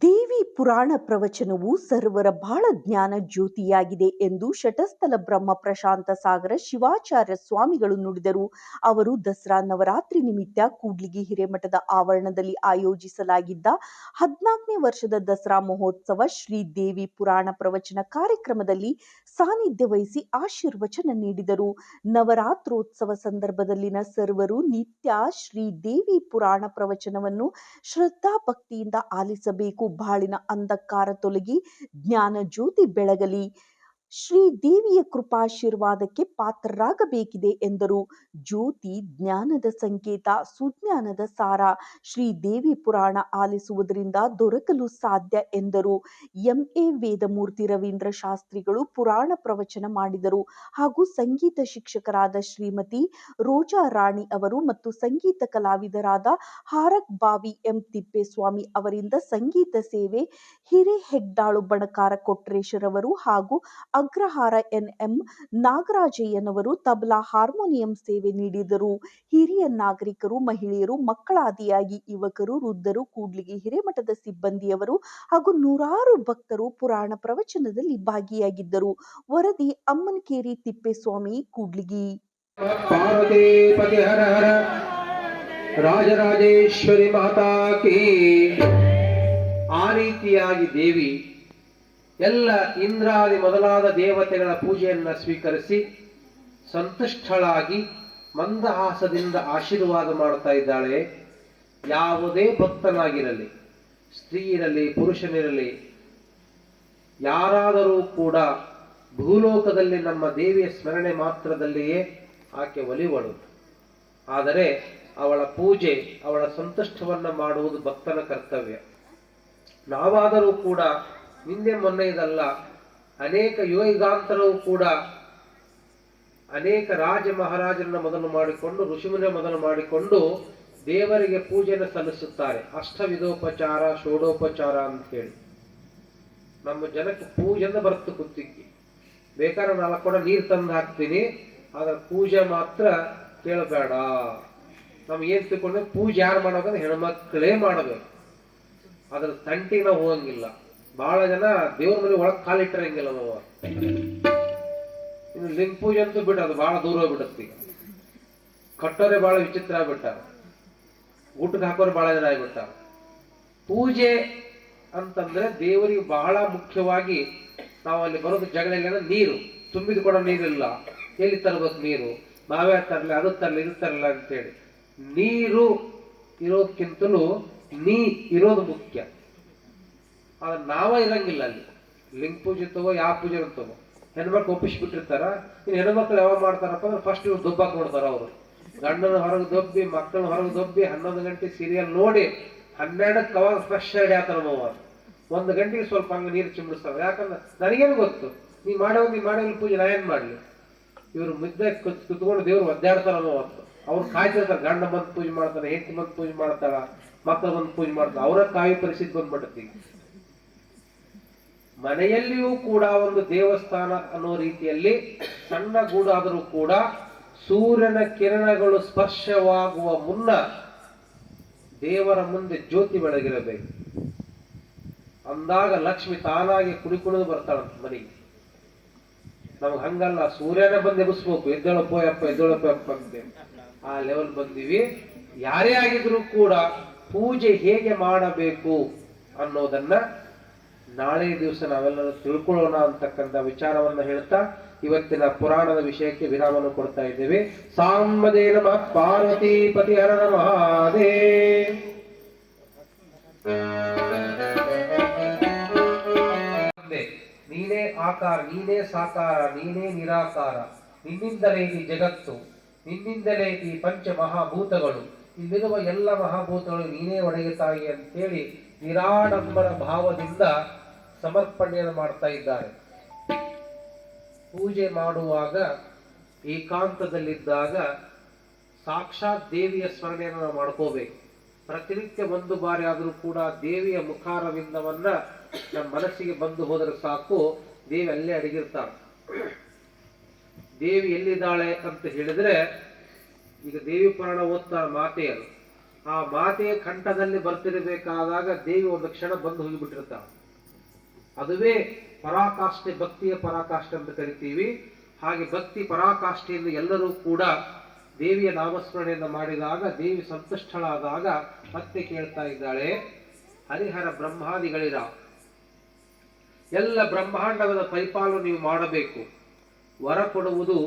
ದೇವಿ ಪುರಾಣ ಪ್ರವಚನವು ಸರ್ವರ ಬಾಳ ಜ್ಞಾನ ಜ್ಯೋತಿಯಾಗಿದೆ ಎಂದು ಶಟಸ್ಥಲ ಬ್ರಹ್ಮ ಪ್ರಶಾಂತ ಸಾಗರ ಶಿವಾಚಾರ್ಯ ಸ್ವಾಮಿಗಳು ನುಡಿದರು. ಅವರು ದಸರಾ ನವರಾತ್ರಿ ನಿಮಿತ್ತ ಕೂಡ್ಲಿಗಿ ಹಿರೇಮಠದ ಆವರಣದಲ್ಲಿ ಆಯೋಜಿಸಲಾಗಿದ್ದ 14ನೇ ವರ್ಷದ ದಸರಾ ಮಹೋತ್ಸವ ಶ್ರೀ ದೇವಿ ಪುರಾಣ ಪ್ರವಚನ ಕಾರ್ಯಕ್ರಮದಲ್ಲಿ ಸಾನ್ನಿಧ್ಯ ವಹಿಸಿ ಆಶೀರ್ವಚನ ನೀಡಿದರು. ನವರಾತ್ರೋತ್ಸವ ಸಂದರ್ಭದಲ್ಲಿನ ಸರ್ವರು ನಿತ್ಯ ಶ್ರೀ ದೇವಿ ಪುರಾಣ ಪ್ರವಚನವನ್ನು ಶ್ರದ್ಧಾ ಭಕ್ತಿಯಿಂದ ಆಲಿಸಬೇಕು. ಬಾಳಿನ ಅಂಧಕಾರ ತೊಲಗಿ ಜ್ಞಾನ ಜ್ಯೋತಿ ಬೆಳಗಲಿ, ಶ್ರೀ ದೇವಿಯ ಕೃಪಾಶೀರ್ವಾದಕ್ಕೆ ಪಾತ್ರರಾಗಬೇಕಿದೆ ಎಂದರು. ಜ್ಯೋತಿ ಜ್ಞಾನದ ಸಂಕೇತ, ಸುಜ್ಞಾನದ ಸಾರ. ಶ್ರೀ ದೇವಿ ಪುರಾಣ ಆಲಿಸುವುದರಿಂದ ದೊರಕಲು ಸಾಧ್ಯ ಎಂದರು. ಎಂಎ ವೇದಮೂರ್ತಿ ರವೀಂದ್ರ ಶಾಸ್ತ್ರಿಗಳು ಪುರಾಣ ಪ್ರವಚನ ಮಾಡಿದರು ಹಾಗೂ ಸಂಗೀತ ಶಿಕ್ಷಕರಾದ ಶ್ರೀಮತಿ ರೋಜಾ ರಾಣಿ ಅವರು ಮತ್ತು ಸಂಗೀತ ಕಲಾವಿದರಾದ ಹಾರಕ್ ಬಾವಿ ಎಂ ತಿಪ್ಪೇಸ್ವಾಮಿ ಅವರಿಂದ ಸಂಗೀತ ಸೇವೆ, ಹಿರೇಹೆಗ್ದಾಳು ಬಣಕಾರ ಕೊಟ್ರೇಶರವರು ಹಾಗೂ ಅಗ್ರಹಾರ ಎನ್ಎಂ ನಾಗರಾಜಯ್ಯನವರು ತಬಲಾ ಹಾರ್ಮೋನಿಯಂ ಸೇವೆ ನೀಡಿದರು. ಹಿರಿಯ ನಾಗರಿಕರು, ಮಹಿಳೆಯರು, ಮಕ್ಕಳಾದಿಯಾಗಿ ಯುವಕರು, ವೃದ್ಧರು, ಕೂಡ್ಲಿಗಿ ಹಿರೇಮಠದ ಸಿಬ್ಬಂದಿಯವರು ಹಾಗೂ ನೂರಾರು ಭಕ್ತರು ಪುರಾಣ ಪ್ರವಚನದಲ್ಲಿ ಭಾಗಿಯಾಗಿದ್ದರು. ವರದಿ ಅಮ್ಮನಕೇರಿ ತಿಪ್ಪೇಸ್ವಾಮಿ, ಕೂಡ್ಲಿಗಿ. ಪಾರ್ವತಿ ಪತಿ ಹರ ಹರ ರಾಜರಾಜೇಶ್ವರಿ ಮಾತಾ ಕೀ. ಆ ರೀತಿಯಾಗಿ ದೇವಿ ಎಲ್ಲ ಇಂದ್ರಾದಿ ಮೊದಲಾದ ದೇವತೆಗಳ ಪೂಜೆಯನ್ನು ಸ್ವೀಕರಿಸಿ ಸಂತುಷ್ಟಳಾಗಿ ಮಂದಹಾಸದಿಂದ ಆಶೀರ್ವಾದ ಮಾಡ್ತಾ ಇದ್ದಾಳೆ. ಯಾವುದೇ ಭಕ್ತನಾಗಿರಲಿ, ಸ್ತ್ರೀ ಇರಲಿ, ಪುರುಷನಿರಲಿ, ಯಾರಾದರೂ ಕೂಡ ಭೂಲೋಕದಲ್ಲಿ ನಮ್ಮ ದೇವಿಯ ಸ್ಮರಣೆ ಮಾತ್ರದಲ್ಲಿಯೇ ಆಕೆ ಒಲಿವಳು. ಆದರೆ ಅವಳ ಪೂಜೆ, ಅವಳ ಸಂತುಷ್ಟವನ್ನು ಮಾಡುವುದು ಭಕ್ತನ ಕರ್ತವ್ಯ. ನಾವಾದರೂ ಕೂಡ ನಿನ್ನೆ ಮೊನ್ನೆ ಇದಲ್ಲ, ಅನೇಕ ಯುಗಾಂತರವೂ ಕೂಡ ಅನೇಕ ರಾಜ ಮಹಾರಾಜರನ್ನ ಮೊದಲು ಮಾಡಿಕೊಂಡು, ಋಷಿಮುನಿಯ ಮೊದಲು ಮಾಡಿಕೊಂಡು ದೇವರಿಗೆ ಪೂಜೆಯನ್ನು ಸಲ್ಲಿಸುತ್ತಾರೆ. ಅಷ್ಟವಿಧೋಪಚಾರ, ಷೋಡೋಪಚಾರ ಅಂತ ಹೇಳಿ ನಮ್ಮ ಜನಕ್ಕೆ ಪೂಜೆಯಿಂದ ಬರುತ್ತೆ ಕುತ್ತಿಕ್ಕಿ. ಬೇಕಾದ್ರೆ ನಾಲ್ಕು ಕೂಡ ನೀರು ತಂದು ಹಾಕ್ತೀನಿ, ಆದ್ರೆ ಪೂಜೆ ಮಾತ್ರ ಕೇಳಬೇಡ. ನಮ್ಗೆ ಏನ್ ತಿಳ್ಕೊಂಡ್ರೆ ಪೂಜೆ ಯಾರು ಮಾಡೋದಂದ್ರೆ ಹೆಣ್ಮಕ್ಳೇ ಮಾಡಬೇಕು. ಅದ್ರ ತಂಟಿಗೆ ನಾವು ಹೋಗಂಗಿಲ್ಲ. ಬಹಳ ಜನ ದೇವ್ರ ಮನೆ ಒಳಗೆ ಕಾಲಿಟ್ಟಿರಂಗಿಲ್ಲ ನಾವು. ಇನ್ನು ಲಿಂಗ ಪೂಜೆ ಅಂತೂ ಬಿಟ್ಟು ಅದು ಬಹಳ ದೂರ ಹೋಗ್ಬಿಡತ್ತಿ. ಕಟ್ಟೋರೆ ಬಹಳ ವಿಚಿತ್ರ ಆಗ್ಬಿಟ್ಟಾರ, ಊಟಕ್ಕೆ ಹಾಕೋರು ಬಹಳ ಜನ ಆಗ್ಬಿಟ್ಟಾರ. ಪೂಜೆ ಅಂತಂದ್ರೆ ದೇವರಿಗೆ ಬಹಳ ಮುಖ್ಯವಾಗಿ ನಾವು ಅಲ್ಲಿ ಬರೋದು ಜಗಳ ಇಲ್ಲ. ನೀರು ತುಂಬಿದ ಕೂಡ ನೀರಿಲ್ಲ, ಎಲ್ಲಿ ತರಬೇಕು ನೀರು? ನಾವೇ ತರಲಿ, ಅದು ತರಲಿ, ಇದು ತರಲ್ಲ ಅಂತೇಳಿ. ನೀರು ಇರೋದಕ್ಕಿಂತಲೂ ನೀ ಇರೋದು ಮುಖ್ಯ. ಆದ್ರೆ ನಾವೇ ಇರಂಗಿಲ್ಲ ಅಲ್ಲಿ. ಲಿಂಗ ಪೂಜೆ ತಗೋ, ಯಾವ ಪೂಜೆ ತಗೋ, ಹೆಣ್ಮಕ್ಳು ಒಪ್ಪಿಸ್ಬಿಟ್ಟಿರ್ತಾರ. ಇನ್ನು ಹೆಣ್ಮಕ್ಳು ಯಾವಾಗ ಮಾಡ್ತಾರಪ್ಪ ಅಂದ್ರೆ ಫಸ್ಟ್ ಇವ್ರು ದುಬ್ಬಾಕ್ ನೋಡ್ತಾರ. ಅವರು ಗಂಡನ ಹೊರಗೆ ದೊಬ್ಬಿ, ಮಕ್ಕಳನ್ನ ಹೊರಗೆ ದೊಬ್ಬಿ, 11 ಗಂಟೆ ಸೀರಿಯಲ್ ನೋಡಿ 12ಕ್ಕೆ ಅವಾಗ ಫ್ರೆಶ್ ರೆಡಿ ಆತಾರ ನಾವು. 1 ಗಂಟೆಗೆ ಸ್ವಲ್ಪ ಹಂಗ ನೀರು ಚಿಮ್ಮಿಸ್ತಾರ. ಯಾಕಂದ್ರೆ ನನಗೇನು ಗೊತ್ತು, ನೀ ಮಾಡೋ ಪೂಜೆ ನಾ ಏನ್ ಮಾಡ್ಲಿ? ಇವ್ರು ಮುದ್ದೆ ಕುತ್ಕೊಂಡು ದೇವ್ರು ಒದ್ದಾಡ್ತಾರ ನಾವು. ಅವ್ರು ಕಾಯ್ತಿರ್ತಾರೆ. ಗಂಡ ಬಂದು ಪೂಜೆ ಮಾಡ್ತಾರ, ಹೆಂಡತಿ ಬಂದು ಪೂಜೆ ಮಾಡ್ತಾರ, ಮಕ್ಕಳು ಬಂದು ಪೂಜೆ ಮಾಡ್ತಾರ. ಅವರ ಕಾಯಿ ಪರಿಸ್ಥಿತಿ ಬಂದ್ಬಿಟ್ಟತಿ. ಮನೆಯಲ್ಲಿಯೂ ಕೂಡ ಒಂದು ದೇವಸ್ಥಾನ ಅನ್ನೋ ರೀತಿಯಲ್ಲಿ ಸಣ್ಣ ಗೂಡಾದರೂ ಕೂಡ ಸೂರ್ಯನ ಕಿರಣಗಳು ಸ್ಪರ್ಶವಾಗುವ ಮುನ್ನ ದೇವರ ಮುಂದೆ ಜ್ಯೋತಿ ಬೆಳಗಿರಬೇಕು. ಅಂದಾಗ ಲಕ್ಷ್ಮಿ ತಾನಾಗಿ ಕುಣಿದು ಬರ್ತಾಳಂತ ಮನೆಗೆ. ನಮಗ್ ಹಂಗಲ್ಲ, ಸೂರ್ಯನೇ ಬಂದು ಎಬ್ಬಿಸ್ಬೇಕು. ಎದ್ದೇಳಪ್ಪೋ ಯಪ್ಪ, ಎದ್ದೇಳಪ್ಪ ಯಪ್ಪ ಅಂತ ಆ ಲೆವೆಲ್ ಬಂದಿವಿ. ಯಾರೇ ಆಗಿದ್ರು ಕೂಡ ಪೂಜೆ ಹೇಗೆ ಮಾಡಬೇಕು ಅನ್ನೋದನ್ನ ನಾಳೆ ದಿವಸ ನಾವೆಲ್ಲರೂ ತಿಳ್ಕೊಳ್ಳೋಣ ಅಂತಕ್ಕಂಥ ವಿಚಾರವನ್ನ ಹೇಳ್ತಾ ಇವತ್ತಿನ ಪುರಾಣದ ವಿಷಯಕ್ಕೆ ವಿರಾಮವನ್ನು ಕೊಡ್ತಾ ಇದ್ದೇವೆ. ಸಾಂಬದೇ ನಮಃ ಪಾರ್ವತಿ ಪತಿ ಹರ ಮಹಾದೇವ್. ನೀನೇ ಆಕಾರ, ನೀನೇ ಸಾಕಾರ, ನೀನೇ ನಿರಾಕಾರ. ನಿನ್ನಿಂದಲೇ ಈ ಜಗತ್ತು, ನಿನ್ನಿಂದಲೇ ಈ ಪಂಚ ಮಹಾಭೂತಗಳು, ಇಲ್ಲಿರುವ ಎಲ್ಲ ಮಹಾಭೂತಗಳು ನೀನೇ ಒಡೆಯುತ್ತಾಯಿ ಅಂತೇಳಿ ನಿರಾಡಂಬರ ಭಾವದಿಂದ ಸಮರ್ಪಣೆಯನ್ನು ಮಾಡ್ತಾ ಇದ್ದಾರೆ. ಪೂಜೆ ಮಾಡುವಾಗ ಏಕಾಂತದಲ್ಲಿದ್ದಾಗ ಸಾಕ್ಷಾತ್ ದೇವಿಯ ಸ್ಮರಣೆಯನ್ನು ನಾವು ಮಾಡ್ಕೋಬೇಕು. ಪ್ರತಿನಿತ್ಯ 1 ಬಾರಿ ಆದರೂ ಕೂಡ ದೇವಿಯ ಮುಖಾರವಿಂದವನ್ನ ನಮ್ಮ ಮನಸ್ಸಿಗೆ ಬಂದು ಹೋದರೆ ಸಾಕು, ದೇವಿ ಅಲ್ಲೇ ಅಡಗಿರ್ತಾಳೆ. ದೇವಿ ಎಲ್ಲಿದ್ದಾಳೆ ಅಂತ ಹೇಳಿದ್ರೆ, ಈಗ ದೇವಿ ಪುರಾಣ ಓದ್ತಾಳ ಮಾತೆಯರು. ಆ ಮಾತೆಯ ಕಂಠದಲ್ಲಿ ಬರ್ತಿರಬೇಕಾದಾಗ ದೇವಿ ಒಂದು ಕ್ಷಣ ಬಂದು ಹೋಗಿಬಿಟ್ಟಿರ್ತಾಳೆ. ಅದುವೇ ಪರಾಕಾಷ್ಠೆ, ಭಕ್ತಿಯ ಪರಾಕಾಷ್ಠೆ ಅಂತ ಕರಿತೀವಿ. ಹಾಗೆ ಭಕ್ತಿ ಪರಾಕಾಷ್ಠೆಯಿಂದ ಎಲ್ಲರೂ ಕೂಡ ದೇವಿಯ ನಾಮಸ್ಮರಣೆಯನ್ನು ಮಾಡಿದಾಗ ದೇವಿ ಸಂತುಷ್ಟಳಾದಾಗ ಮತ್ತೆ ಕೇಳ್ತಾ ಇದ್ದಾಳೆ, ಹರಿಹರ ಬ್ರಹ್ಮಾದಿಗಳಿರ ಎಲ್ಲ ಬ್ರಹ್ಮಾಂಡದ ಪರಿಪಾಲನೆ ನೀವು ಮಾಡಬೇಕು, ವರ ಕೊಡುವುದು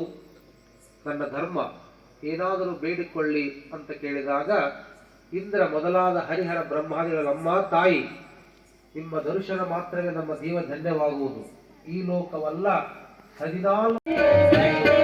ನನ್ನ ಧರ್ಮ, ಏನಾದರೂ ಬೇಡಿಕೊಳ್ಳಿ ಅಂತ ಕೇಳಿದಾಗ ಇಂದ್ರ ಮೊದಲಾದ ಹರಿಹರ ಬ್ರಹ್ಮಾದಿಗಳ ಅಮ್ಮ ತಾಯಿ, ನಿಮ್ಮ ದರ್ಶನ ಮಾತ್ರವೇ ನಮ್ಮ ಜೀವ ಧನ್ಯವಾಗುವುದು, ಈ ಲೋಕವಲ್ಲ 14 Thank you.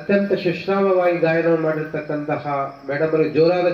ಅತ್ಯಂತ ಸುಶ್ರಾವ್ಯವಾಗಿ ಗಾಯನವನ್ನು ಮಾಡಿರ್ತಕ್ಕಂತಹ ಮೇಡಮ್ ಅವರಿಗೆ ಜೋರಾದ